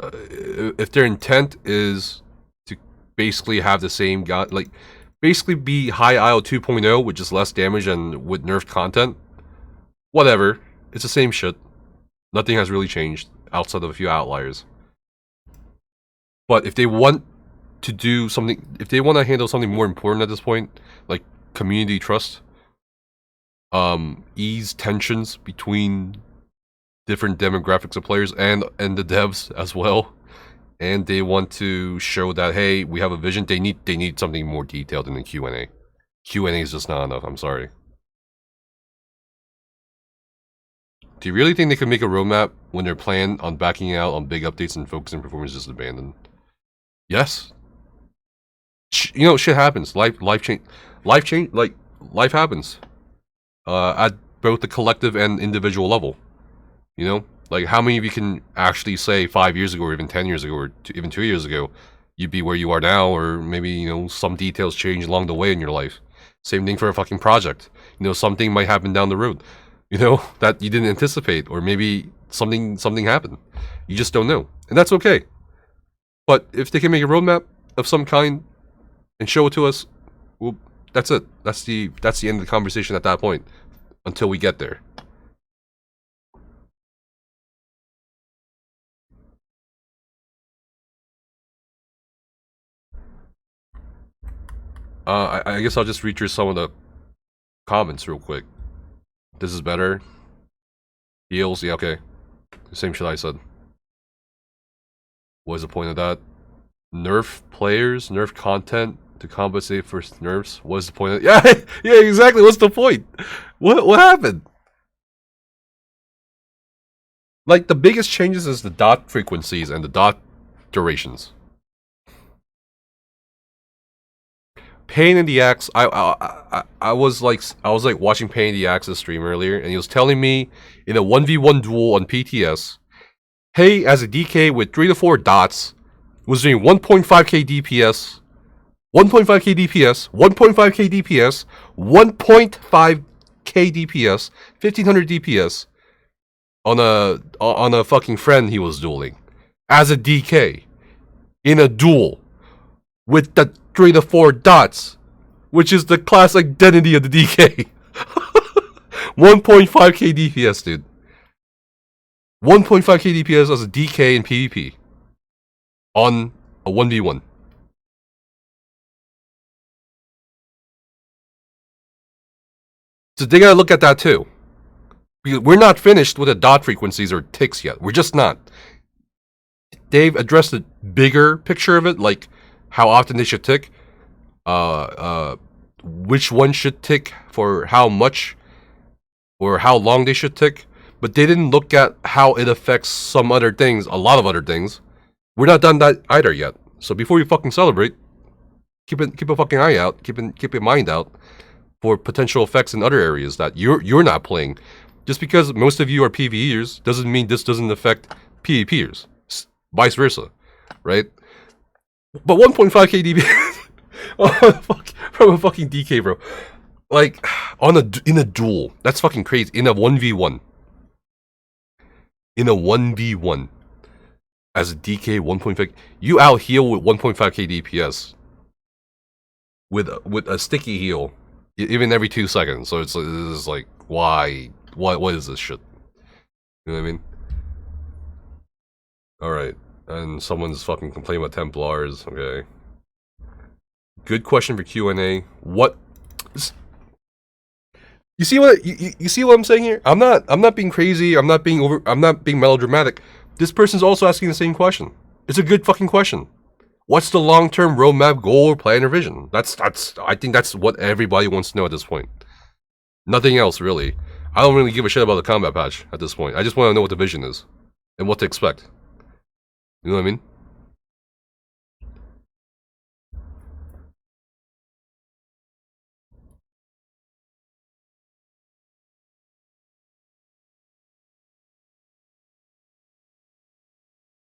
if their intent is to basically have the same like basically be high IO 2.0 with just less damage and with nerfed content, whatever, it's the same shit. Nothing has really changed outside of a few outliers. But if they want to do something, if they want to handle something more important at this point, like community trust, ease tensions between different demographics of players and the devs as well, and they want to show that, hey, we have a vision, they need something more detailed in the Q&A. Q&A is just not enough, I'm sorry. Do you really think they could make a roadmap when their plan on backing out on big updates and focusing performance is abandoned? Yes. You know, shit happens. Life happens. At both the collective and individual level. You know? Like, how many of you can actually say 5 years ago, or even 10 years ago, or even 2 years ago, you'd be where you are now, or maybe, you know, some details change along the way in your life. Same thing for a fucking project. You know, something might happen down the road, you know, that you didn't anticipate, or maybe something happened. You just don't know. And that's okay. But if they can make a roadmap of some kind and show it to us, well, that's it. That's the end of the conversation at that point, until we get there. I guess I'll just read through some of the comments real quick. This is better. Heals, yeah, okay. Same shit I said. What is the point of that? Nerf players, nerf content to compensate for nerfs. What is the point of yeah, yeah, exactly. What's the point? What happened? Like, the biggest changes is the dot frequencies and the dot durations. Pain in the Axe. I was like watching Pain in the Axe's stream earlier, and he was telling me in a 1v1 duel on PTS, hey, as a DK with 3 to 4 dots, was doing 1.5k DPS, 1.5k DPS, 1.5k DPS, 1.5k DPS, 1500 DPS on a fucking friend he was dueling as a DK in a duel with the 3 to 4 dots, which is the class identity of the DK. 1.5k DPS, dude. 1.5k DPS as a DK in PvP on a 1v1. So they gotta look at that too. Because we're not finished with the dot frequencies or ticks yet. We're just not. They've addressed the bigger picture of it, like how often they should tick, which one should tick for how much, or how long they should tick, but they didn't look at how it affects some other things, a lot of other things. We're not done that either yet. So before you fucking celebrate, keep a fucking eye out, keep your mind out for potential effects in other areas that you're not playing. Just because most of you are PvEers doesn't mean this doesn't affect PvPers. Vice versa, right? But 1.5k DP from a fucking DK, bro. Like, in a duel. That's fucking crazy. In a 1v1. In a 1v1. As a DK 1.5, you out heal with 1.5k DPS. With a sticky heal. Even every 2 seconds. So it's like, why? What is this shit? You know what I mean? Alright. And someone's fucking complaining about Templars. Okay. Good question for Q&A. What? You see what you see what I'm saying here? I'm not being crazy. I'm not being melodramatic. This person's also asking the same question. It's a good fucking question. What's the long-term roadmap, goal, or plan or vision? I think that's what everybody wants to know at this point. Nothing else really. I don't really give a shit about the combat patch at this point. I just want to know what the vision is and what to expect. You know what I mean?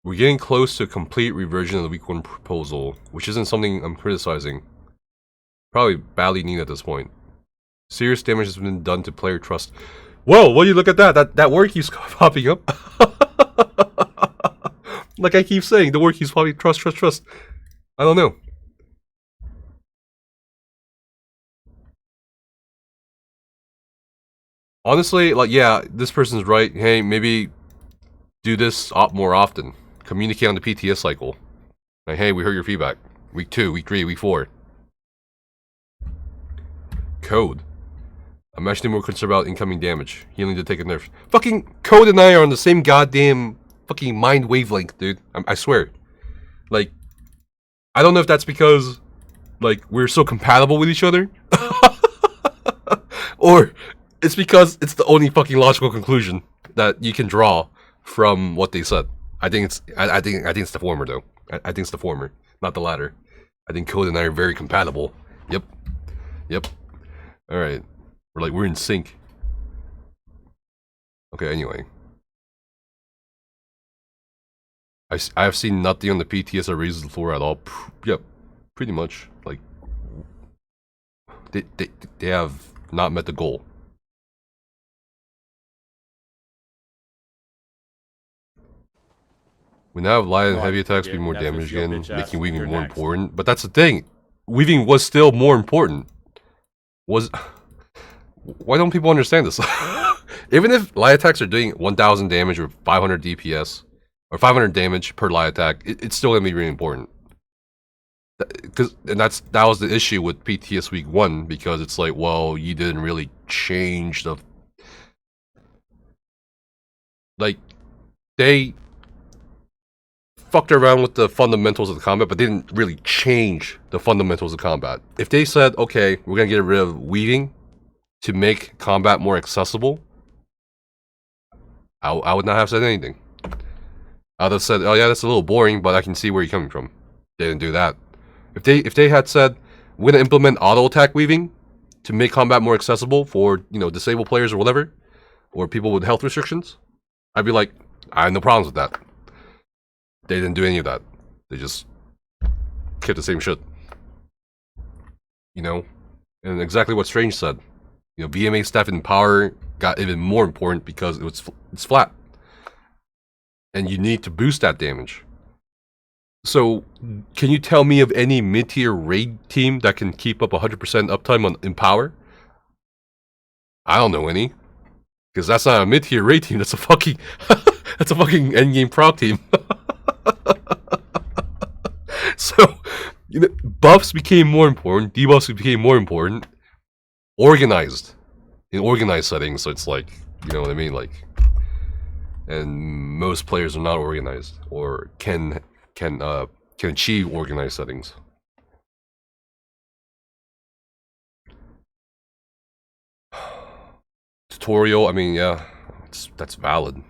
We're getting close to a complete reversion of the week 1 proposal, which isn't something I'm criticizing. Probably badly needed at this point. Serious damage has been done to player trust. Whoa, what do you look at that? That word keeps popping up. Like I keep saying, the word keeps popping. Trust. I don't know. Honestly, like, yeah, this person's right. Hey, maybe do this more often. Communicate on the PTS cycle. Like, hey, we heard your feedback. Week 2, week 3, week 4. Code. I'm actually more concerned about incoming damage. Healing to take a nerf. Fucking Code and I are on the same goddamn fucking mind wavelength, dude. I swear. Like, I don't know if that's because, like, we're so compatible with each other. Or it's because it's the only fucking logical conclusion that you can draw from what they said. I think it's the former though. I think it's the former, not the latter. I think Code and I are very compatible. Yep. All right, we're in sync. Okay. Anyway, I have seen nothing on the PTS that raises the floor at all. Yep, pretty much. Like they have not met the goal. We now have light and heavy attacks be more damage again, making weaving more important. But that's the thing. Weaving was still more important. Why don't people understand this? Even if light attacks are doing 1000 damage or 500 DPS, or 500 damage per light attack, it's still gonna be really important. That was the issue with PTS week 1, because it's like, well, you didn't really change the... Like, they fucked around with the fundamentals of the combat, but they didn't really change the fundamentals of combat. If they said, okay, we're gonna get rid of weaving to make combat more accessible, I would not have said anything. I would have said, oh yeah, that's a little boring, but I can see where you're coming from. They didn't do that. If they had said, we're gonna implement auto attack weaving to make combat more accessible for, you know, disabled players or whatever, or people with health restrictions, I'd be like, I have no problems with that. They didn't do any of that. They just kept the same shit. You know? And exactly what Strange said. You know, BMA staff and power got even more important because it's flat. And you need to boost that damage. So, can you tell me of any mid-tier raid team that can keep up 100% uptime in power? I don't know any. Because that's not a mid-tier raid team, that's a fucking... that's a fucking endgame proc team. So, you know, buffs became more important, debuffs became more important. Organized. In organized settings, so it's like, you know what I mean? Like, and most players are not organized, or can achieve organized settings. Tutorial, I mean, yeah, that's valid.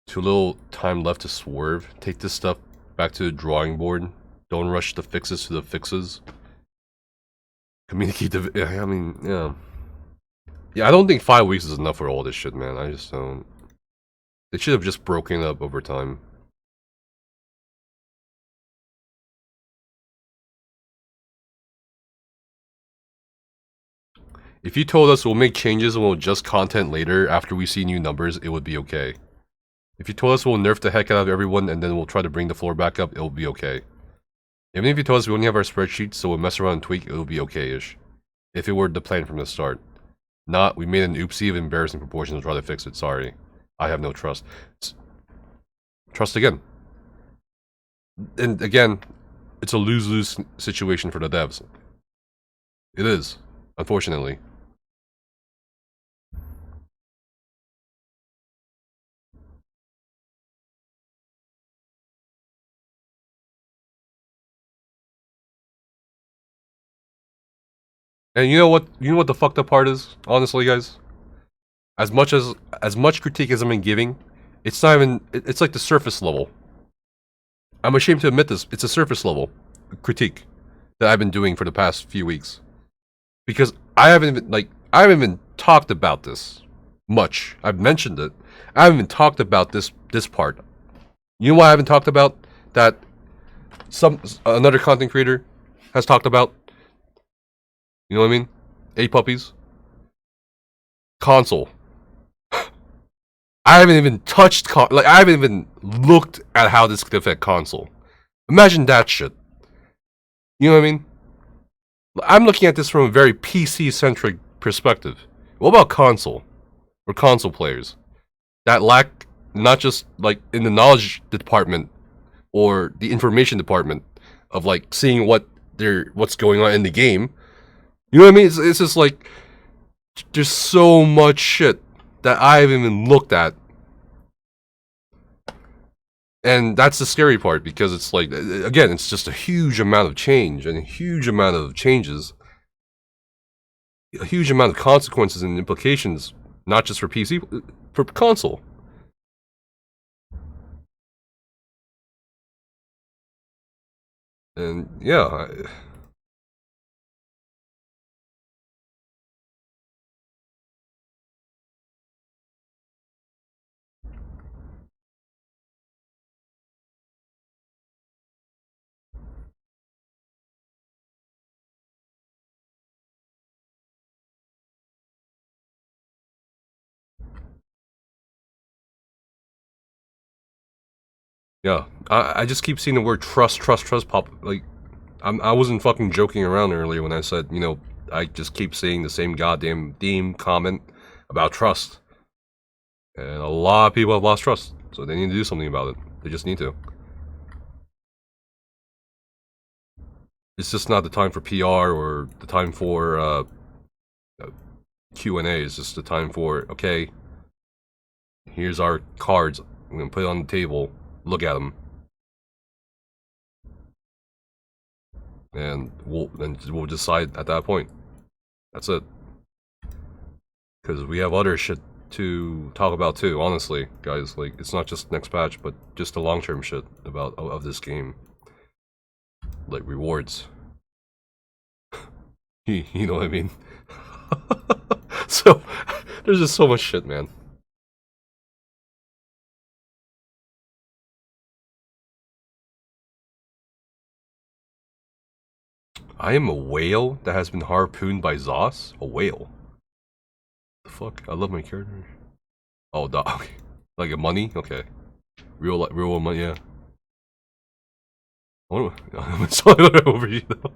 Too little time left to swerve. Take this stuff back to the drawing board. Don't rush the fixes to the fixes. Communicate the... I mean, yeah. Yeah, I don't think 5 weeks is enough for all this shit, man. I just don't... They should have just broken up over time. If you told us we'll make changes and we'll adjust content later after we see new numbers, it would be okay. If you told us we'll nerf the heck out of everyone and then we'll try to bring the floor back up, it'll be okay. Even if you told us we only have our spreadsheets, so we'll mess around and tweak, it'll be okay-ish. If it were the plan from the start. Not, we made an oopsie of embarrassing proportions and try to fix it, sorry. I have no trust. Trust again. And again, it's a lose-lose situation for the devs. It is, unfortunately. And you know what the fucked up part is, honestly, guys? As much critique as I've been giving, it's not even, it's like the surface level. I'm ashamed to admit this, it's a surface level critique. that I've been doing for the past few weeks. Because I haven't even talked about this much. I've mentioned it. I haven't even talked about this part. You know what I haven't talked about that another content creator has talked about? You know what I mean? 8 puppies. Console. I haven't even touched I haven't even looked at how this could affect console. Imagine that shit. You know what I mean? I'm looking at this from a very PC-centric perspective. What about console? Or console players? That lack, not just, like, in the knowledge department, or the information department, of, like, seeing what's going on in the game. You know what I mean? It's just, like, there's so much shit that I haven't even looked at. And that's the scary part, because it's like, again, it's just a huge amount of change, and a huge amount of changes, a huge amount of consequences and implications, not just for PC, for console. And yeah, I just keep seeing the word trust pop. Like, I wasn't fucking joking around earlier when I said, you know, I just keep seeing the same goddamn theme comment about trust. And a lot of people have lost trust, so they need to do something about it. They just need to. It's just not the time for PR or the time for Q&A. It's just the time for, okay, here's our cards. I'm gonna put it on the table. Look at them. And we'll decide at that point. That's it. Because we have other shit to talk about too, honestly, guys. Like, it's not just next patch, but just the long-term shit of this game. Like, rewards. You know what I mean? So, there's just so much shit, man. I am a whale that has been harpooned by ZOS? A whale? The fuck? I love my character. Oh, dog. Like a money? Okay. Real money, yeah. I'm sorry over you though.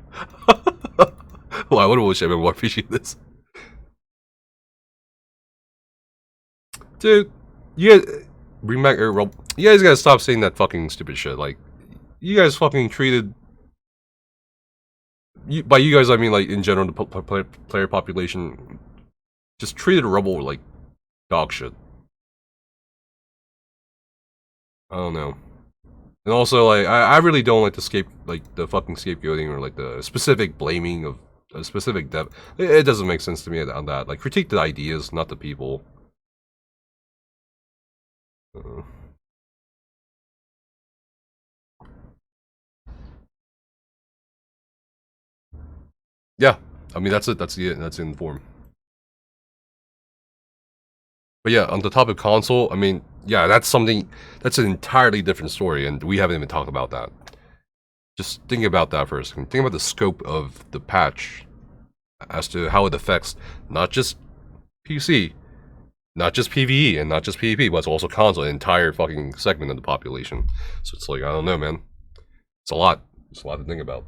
Well, I wonder what I more appreciate this. Dude, you guys, you guys gotta stop saying that fucking stupid shit. Like, you guys fucking treated. By you guys, I mean, like, in general, the player population just treated Rebel like dog shit. I don't know. And also, like, I really don't like the fucking scapegoating or, like, the specific blaming of a specific dev. It doesn't make sense to me on that. Like, critique the ideas, not the people. Yeah, I mean, that's it. That's in the form. But yeah, on the topic of console, I mean, yeah, that's an entirely different story, and we haven't even talked about that. Just think about that for a second. Think about the scope of the patch as to how it affects not just PC, not just PvE, and not just PvP, but it's also console, an entire fucking segment of the population. So it's like, I don't know, man. It's a lot. It's a lot to think about.